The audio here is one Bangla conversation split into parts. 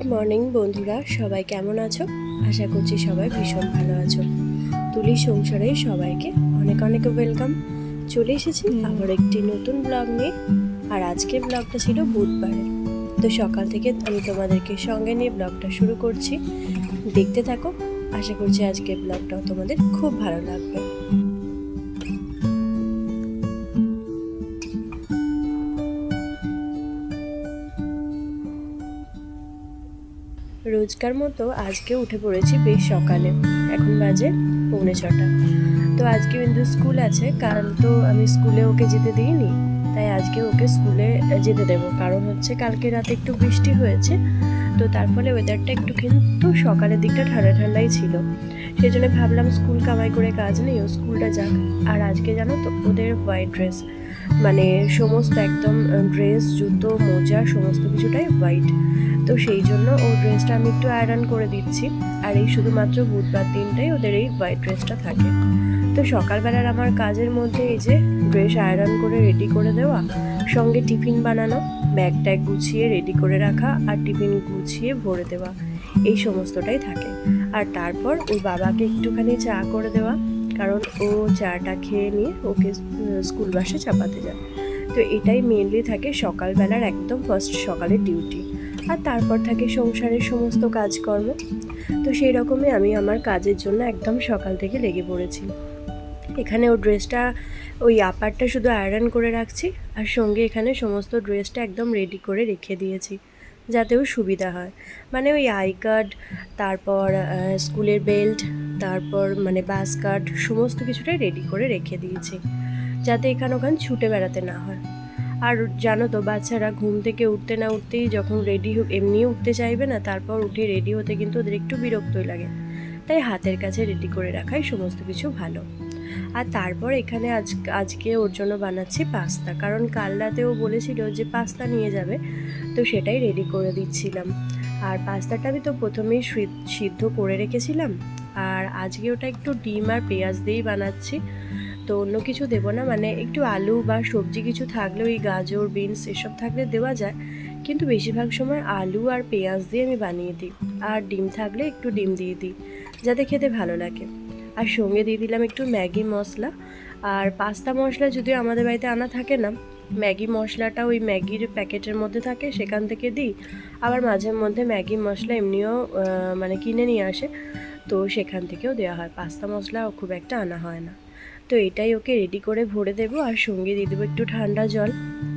গুড মর্নিং বন্ধুরা, সবাই কেমন আছো? আশা করছি সবাই ভীষণ ভালো আছো। তুলি সংসারে সবাইকে অনেক অনেক ওয়েলকাম। চলে এসেছি আবার একটি নতুন ব্লগ নিয়ে। আর আজকের ব্লগটা ছিল বুধবারের। তো সকাল থেকে আমি তোমাদেরকে সঙ্গে নিয়ে ব্লগটা শুরু করছি। দেখতে থাকো, আশা করছি আজকের ব্লগটাও তোমাদের খুব ভালো লাগবে। রোজকার মতো আজকে উঠে পড়েছি বেশ সকালে, এখন বাজে 6:45। তো আজকে কিন্তু স্কুল আছে, কারণ তো আমি স্কুলে ওকে যেতে দিইনি, তাই আজকে ওকে স্কুলে যেতে দেবো। কারণ হচ্ছে কালকে রাতে একটু বৃষ্টি হয়েছে, তো তার ফলে ওয়েদারটা একটু কিন্তু সকালের দিকটা ঠান্ডা ঠান্ডাই ছিল। সেই জন্য ভাবলাম স্কুল কামাই করে কাজ নেই, ও স্কুলটা যাক। আর আজকে জানো তো ওদের হোয়াইট ড্রেস, মানে সমস্ত একদম ড্রেস, জুতো, মোজা সমস্ত কিছুটাই হোয়াইট। তো সেই জন্য ও ড্রেসটা আমি একটু আয়রন করে দিচ্ছি। আর এই শুধুমাত্র বুধবার দিনটাই ওদের এই হোয়াইট ড্রেসটা থাকে। তো সকালবেলার আমার কাজের মধ্যে এই যে ড্রেস আয়রন করে রেডি করে দেওয়া, সঙ্গে টিফিন বানানো, ব্যাগ ট্যাগ গুছিয়ে রেডি করে রাখা, আর টিফিন গুছিয়ে ভরে দেওয়া, এই সমস্তটাই থাকে। আর তারপর ওর বাবাকে একটুখানি চা করে দেওয়া, কারণ ও চাটা খেয়ে নিয়ে ওকে স্কুল বাসে চাপাতে যায়। তো এটাই মেনলি থাকে সকালবেলার একদম ফার্স্ট সকালের ডিউটি। আর তারপর থাকে সংসারের সমস্ত কাজকর্ম। তো সেই রকমই আমি আমার কাজের জন্য একদম সকাল থেকে লেগে পড়েছি। এখানে ও ড্রেসটা, ওই আপারটা শুধু আয়রন করে রাখছি, আর সঙ্গে এখানে সমস্ত ড্রেসটা একদম রেডি করে রেখে দিয়েছি, যাতে ওর সুবিধা হয়। মানে ওই আই কার্ড, তারপর স্কুলের বেল্ট, তারপর মানে বাস কার্ড, সমস্ত কিছুটাই রেডি করে রেখে দিয়েছি, যাতে এখান ওখান ছুটে বেড়াতে না হয়। আর জানো তো, বাচ্চারা ঘুম থেকে উঠতে না উঠতেই যখন রেডি এমনিও উঠতে চাইবে না, তারপর উঠে রেডি হতে কিন্তু ওদের একটু বিরক্তই লাগে। তাই হাতের কাছে রেডি করে রাখাই সমস্ত কিছু ভালো। আর তারপর এখানে আজকে ওর জন্য বানাচ্ছি পাস্তা, কারণ কাল রাতে ও বলেছিল যে পাস্তা নিয়ে যাবে, তো সেটাই রেডি করে দিচ্ছিলাম। আর পাস্তাটা আমি তো প্রথমেই সিদ্ধ করে রেখেছিলাম। আর আজকে ওটা একটু ডিম আর পেঁয়াজ দিয়েই বানাচ্ছি, তো অন্য কিছু দেবো না। মানে একটু আলু বা সবজি কিছু থাকলে, ওই গাজর, বিনস এসব থাকলে দেওয়া যায়, কিন্তু বেশিরভাগ সময় আলু আর পেঁয়াজ দিয়ে আমি বানিয়ে দিই। আর ডিম থাকলে একটু ডিম দিয়ে দিই, যাতে খেতে ভালো লাগে। আর সঙ্গে দিয়ে দিলাম একটু ম্যাগি মশলা। আর পাস্তা মশলা যদিও আমাদের বাড়িতে আনা থাকে না, ম্যাগি মশলাটা ওই ম্যাগির প্যাকেটের মধ্যে থাকে, সেখান থেকে দিই। আবার মাঝে মধ্যে ম্যাগি মশলা এমনিও মানে কিনে নিয়ে আসে, তো সেখান থেকেও দেওয়া হয়। পাস্তা মশলা খুব একটা আনা হয় না। তো এটাই ওকে রেডি করে ভরে দেবো। আর সঙ্গে দিয়ে দেবো একটু ঠান্ডা জল।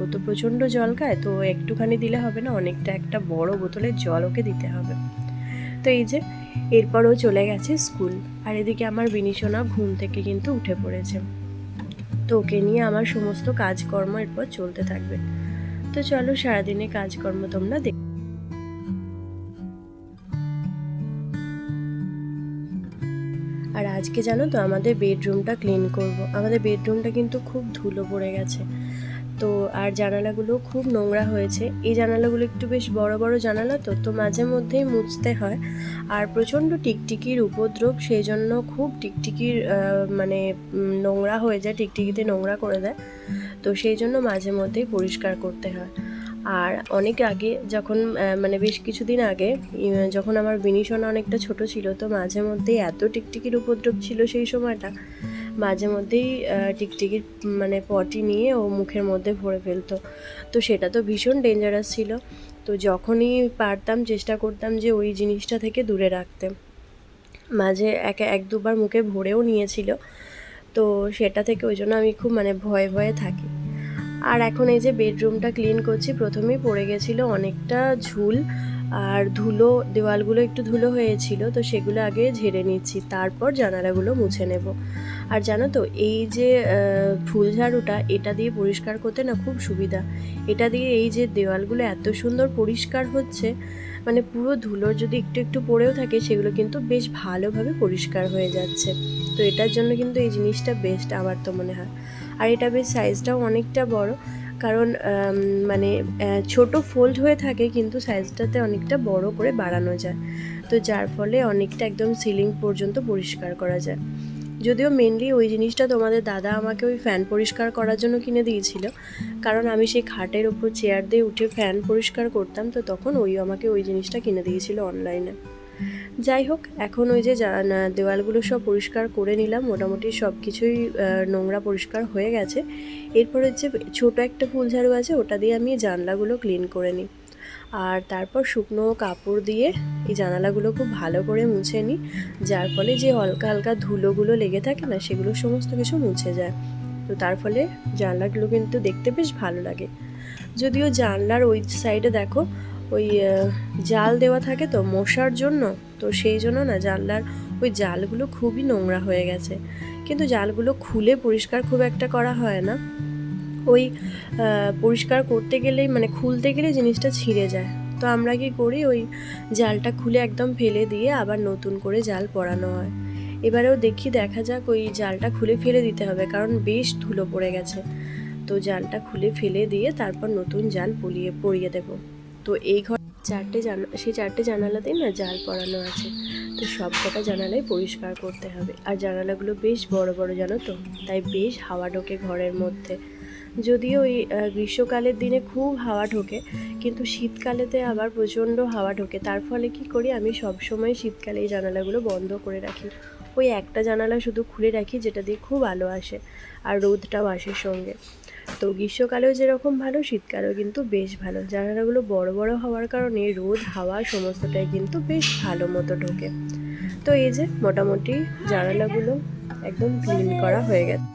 ও তো প্রচণ্ড জল খায়, তো একটুখানি দিলে হবে না, অনেকটা একটা বড় বোতলের জল ওকে দিতে হবে। তো এই যে এরপরও চলে গেছে স্কুল। আর এদিকে আমার বিনিশোনা ঘুম থেকে কিন্তু উঠে পড়েছে, তো ওকে নিয়ে আমার সমস্ত কাজকর্ম এরপর চলতে থাকবে। তো চলো সারাদিনে কাজকর্ম তোমরা দেখ। আর আজকে জানো তো আমাদের বেডরুমটা ক্লিন করব। আমাদের বেডরুমটা কিন্তু খুব ধুলো পড়ে গেছে, তো আর জানালাগুলো খুব নোংরা হয়েছে। এই জানালাগুলো একটু বেশ বড় বড় জানালা, তো মাঝে মধ্যেই মুছতে হয়। আর প্রচণ্ড টিকটিকির উপদ্রব, সেই জন্য খুব টিকটিকির মানে নোংরা হয়ে যায়, টিকটিকিতে নোংরা করে দেয়, তো সেই জন্য মাঝে মধ্যেই পরিষ্কার করতে হয়। আর অনেক আগে যখন মানে বেশ কিছুদিন আগে যখন আমার বিনিশোনা অনেকটা ছোট ছিল, তো মাঝে মধ্যেই এত টিকটিকির উপদ্রব ছিল সেই সময়টা, মাঝে মধ্যেই টিকটিকির মানে পটি নিয়ে ও মুখের মধ্যে ভরে ফেলতো। তো সেটা তো ভীষণ ডেঞ্জারাস ছিল। তো যখনই পারতাম চেষ্টা করতাম যে ওই জিনিসটা থেকে দূরে রাখতে। মাঝে এক দুবার মুখে ভরেও নিয়েছিল, তো সেটা থেকে ওই জন্য আমি খুব মানে ভয়ে ভয়ে থাকি। আর এখন এই যে বেডরুমটা ক্লিন করছি, প্রথমেই পড়ে গেছিলো অনেকটা ঝুল আর ধুলো, দেওয়ালগুলো একটু ধুলো হয়েছিল, তো সেগুলো আগে ঝেড়ে নিচ্ছি, তারপর জানালাগুলো মুছে নেব। আর জানো তো, এই যে ফুল ঝাড়ুটা, এটা দিয়ে পরিষ্কার করতে না খুব সুবিধা। এটা দিয়ে এই যে দেওয়ালগুলো এত সুন্দর পরিষ্কার হচ্ছে, মানে পুরো ধুলোর যদি একটু একটু পড়েও থাকে, সেগুলো কিন্তু বেশ ভালোভাবে পরিষ্কার হয়ে যাচ্ছে। তো এটার জন্য কিন্তু এই জিনিসটা বেস্ট আমার তো মনে হয়। আর এটা বেশ সাইজটাও অনেকটা বড়, কারণ মানে ছোট ফোল্ড হয়ে থাকে, কিন্তু সাইজটাতে অনেকটা বড় করে বাড়ানো যায়, তো যার ফলে অনেকটা একদম সিলিং পর্যন্ত পরিষ্কার করা যায়। যদিও মেনলি ওই জিনিসটা তোমাদের দাদা আমাকে ওই ফ্যান পরিষ্কার করার জন্য কিনে দিয়েছিল, কারণ আমি সেই খাটের ওপর চেয়ার দিয়ে উঠে ফ্যান পরিষ্কার করতাম, তো তখন ওই আমাকে ওই জিনিসটা কিনে দিয়েছিল অনলাইনে। যাই হোক, এখন ওই যে দেওয়ালগুলো সব পরিষ্কার করে নিলাম, মোটামুটি সব কিছুই নোংরা পরিষ্কার হয়ে গেছে। এরপর হচ্ছে ছোটো একটা ফুল ঝাড়ু আছে, ওটা দিয়ে আমি জানলাগুলো ক্লিন করে নিই। আর তারপর শুকনো কাপড় দিয়ে এই জানালাগুলো খুব ভালো করে মুছে নিই, যার ফলে যে হালকা হালকা ধুলোগুলো লেগে থাকে না, সেগুলো সমস্ত কিছু মুছে যায়। তো তার ফলে জানলাগুলো কিন্তু দেখতে বেশ ভালো লাগে। যদিও জানলার ওই সাইডে দেখো ওই জাল দেওয়া থাকে তো মশার জন্য, তো সেই জন্য না জানলার ওই জালগুলো খুবই নোংরা হয়ে গেছে। কিন্তু জালগুলো খুলে পরিষ্কার খুব একটা করা হয় না, ওই পরিষ্কার করতে গেলেই মানে খুলতে গেলে জিনিসটা ছিঁড়ে যায়। তো আমরা কি করি, ওই জালটা খুলে একদম ফেলে দিয়ে আবার নতুন করে জাল পরানো হয়। এবারেও দেখা যাক, ওই জালটা খুলে ফেলে দিতে হবে, কারণ বেশ ধুলো পড়ে গেছে। তো জালটা খুলে ফেলে দিয়ে তারপর নতুন জাল পরিয়ে দেব। তো এই ঘর সেই চারটে জানালাতেই না জাল পরানো আছে, তো সব কটা জানালাই পরিষ্কার করতে হবে। আর জানালাগুলো বেশ বড় বড়, জানো তো, তাই বেশ হাওয়া ঢোকে ঘরের মধ্যে। যদিও ওই গ্রীষ্মকালের দিনে খুব হাওয়া ঢোকে, কিন্তু শীতকালেতে আবার প্রচণ্ড হাওয়া ঢোকে। তার ফলে কি করি, আমি সবসময় শীতকালে এই জানালাগুলো বন্ধ করে রাখি। ওই একটা জানালা শুধু খুলে রাখি, যেটা দিয়ে খুব আলো আসে আর রোদটাও আসে সঙ্গে। তো গ্রীষ্মকালেও যেরকম ভালো, শীতকালেও কিন্তু বেশ ভালো। জানালাগুলো বড় বড় হওয়ার কারণে রোদ হাওয়া সমস্তটাই কিন্তু বেশ ভালো মতো ঢোকে। তো এই যে মোটামুটি জানালাগুলো একদম ক্লিন করা হয়ে গেছে।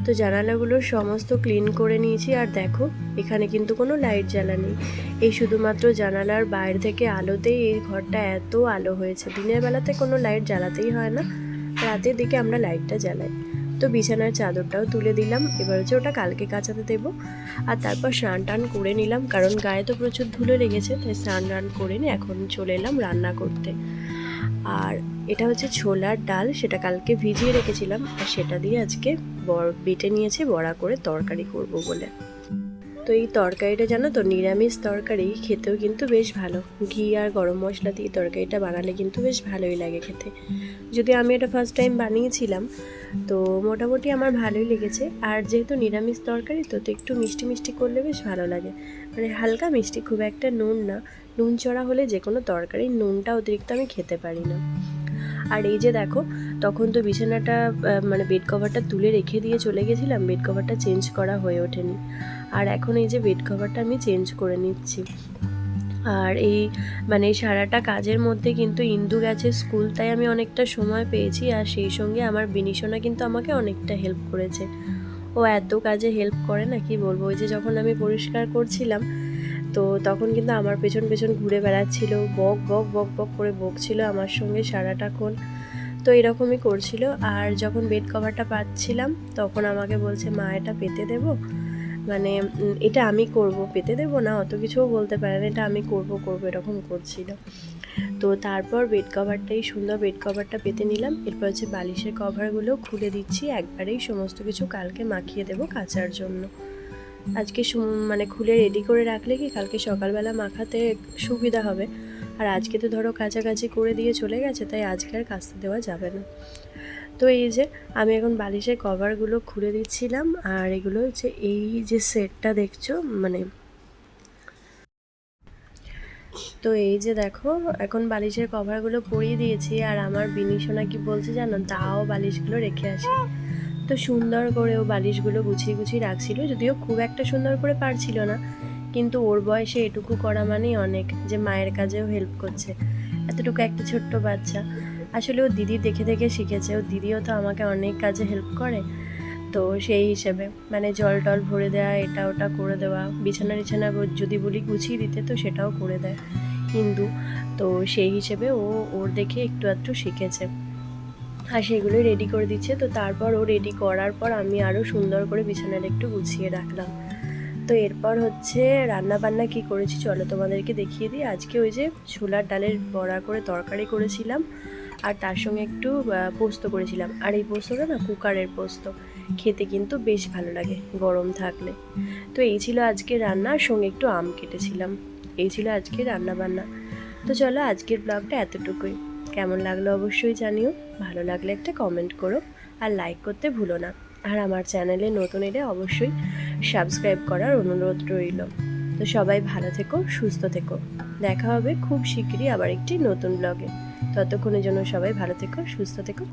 তো জানালাগুলো সমস্ত ক্লিন করে নিয়েছি। আর দেখো, এখানে কিন্তু কোনো লাইট জ্বালা নেই, এই শুধুমাত্র জানালার বাইরে থেকে আলোতেই এই ঘরটা এত আলো হয়েছে। দিনের বেলাতে কোনো লাইট জ্বালাতেই হয় না, রাতের দিকে আমরা লাইটটা জ্বালাই। তো বিছানার চাদরটাও তুলে দিলাম, এবার হচ্ছে ওটা কালকে কাচাতে দেবো। আর তারপর স্নান টান করে নিলাম, কারণ গায়ে তো প্রচুর ধুলো লেগেছে, তাই স্নান টান করে নিয়ে এখন চলে এলাম রান্না করতে। আর এটা হচ্ছে ছোলার ডাল, সেটা কালকে ভিজিয়ে রেখেছিলাম, আর সেটা দিয়ে আজকে বেটে নিয়েছি বড়া করে তরকারি করব বলে। তো এই তরকারিটা জানো তো, নিরামিষ তরকারি, খেতেও কিন্তু বেশ ভালো। ঘি আর গরম মশলা দিয়ে তরকারিটা বানালে কিন্তু বেশ ভালোই লাগে খেতে। যদি আমি এটা ফার্স্ট টাইম বানিয়েছিলাম, তো মোটামুটি আমার ভালোই লেগেছে। আর যেহেতু নিরামিষ তরকারি, তো একটু মিষ্টি মিষ্টি করলে বেশ ভালো লাগে, মানে হালকা মিষ্টি, খুব একটা নুন না। নুন চড়া হলে যে কোনো তরকারি নুনটা অতিরিক্ত আমি খেতে পারি না। আর এই যে দেখো, তখন তো বিছানাটা মানে বেড কভারটা তুলে রেখে দিয়ে চলে গেছিলাম, বেড কভারটা চেঞ্জ করা হয়ে ওঠেনি। আর এখন এই যে বেড কভারটা আমি চেঞ্জ করে নিচ্ছি। আর এই মানে সারাটা কাজের মধ্যে কিন্তু ইন্দু গেছে স্কুল, তাই আমি অনেকটা সময় পেয়েছি। আর সেই সঙ্গে আমার বিনিশোনা কিন্তু আমাকে অনেকটা হেল্প করেছে। ও এত কাজে হেল্প করে না, কি বলবো। ওই যে যখন আমি পরিষ্কার করছিলাম, তো তখন কিন্তু আমার পেছন পেছন ঘুরে বেড়াচ্ছিল, বক বক বক বক করে বকছিল আমার সঙ্গে সারাটাক্ষণ। তো এরকমই করছিল। আর যখন বেড কভারটা পাচ্ছিলাম, তখন আমাকে বলছে, মা এটা পেতে দেবো, মানে এটা আমি করব, পেতে দেবো না, অত কিছুও বলতে পারে না, এটা আমি করব এরকম করছিল। তো তারপর বেড কভারটাই সুন্দর বেড কভারটা পেতে নিলাম। এরপর হচ্ছে বালিশের কভারগুলো খুলে দিচ্ছি একবারেই, সমস্ত কিছু কালকে মাখিয়ে দেবো কাচার জন্য। আজকে মানে খুলে রেডি করে রাখলে কি কালকে সকালবেলা মাখাতে সুবিধা হবে। আর আজকে তো ধরো কাছাকাছি করে দিয়ে চলে গেছে, তাই আজকে আর কাচতে দেওয়া যাবে না। তো এই যে আমি এখন বালিশের কভারগুলো খুলে দিচ্ছিলাম। আর এগুলো হচ্ছে এই যে সেটটা দেখছো, মানে তো এই যে দেখো, এখন বালিশের কভারগুলো পরিয়ে দিয়েছি। আর আমার বিনিশোনা কি বলছে জানো, দাও বালিশগুলো রেখে আসি। তো সুন্দর করে ও বালিশগুলো গুছিয়ে গুছিয়ে রাখছিল, যদিও খুব একটা সুন্দর করে পারছিল না, কিন্তু ওর বয়সে এটুকু করা মানেই অনেক, যে মায়ের কাজেও হেল্প করছে। এতটুকু একটা ছোট্ট বাচ্চা, আসলে ও দিদি দেখে দেখে শিখেছে। ও দিদিও তো আমাকে অনেক কাজে হেল্প করে, তো সেই হিসেবে মানে জল টল ভরে দেওয়া, এটা ওটা করে দেওয়া, বিছানা টিছানা যদি বলি গুছিয়ে দিতে, তো সেটাও করে দেয় কিন্তু। তো সেই হিসেবে ও ওর দেখে একটু আধটু শিখেছে, আর সেগুলোই রেডি করে দিচ্ছে। তো তারপর ও রেডি করার পর আমি আরও সুন্দর করে বিছানাটা একটু গুছিয়ে রাখলাম। তো এরপর হচ্ছে রান্না বান্না কি করেছি চলো তোমাদেরকে দেখিয়ে দিই। আজকে ওই যে ছোলার ডালের বড়া করে তরকারি করেছিলাম, আর তার সঙ্গে একটু পোস্ত করেছিলাম। আর এই পোস্তটা না কুকারের পোস্ত, খেতে কিন্তু বেশ ভালো লাগে গরম থাকলে। তো এই ছিল আজকে রান্নার সঙ্গে একটু আম কেটেছিলাম। এই ছিল আজকে রান্না বান্না। তো চলো আজকের ব্লগটা এতটুকুই। কেমন লাগলো অবশ্যই জানিও, ভালো লাগলে একটা কমেন্ট করো আর লাইক করতে ভুলো না। আর আমার চ্যানেলে নতুন এলে অবশ্যই সাবস্ক্রাইব করার অনুরোধ রইল। তো সবাই ভালো থেকো, সুস্থ থেকো। দেখা হবে খুব শিগগিরই আবার একটি নতুন ব্লগে। ততক্ষণের জন্য সবাই ভালো থেকো, সুস্থ থেকো।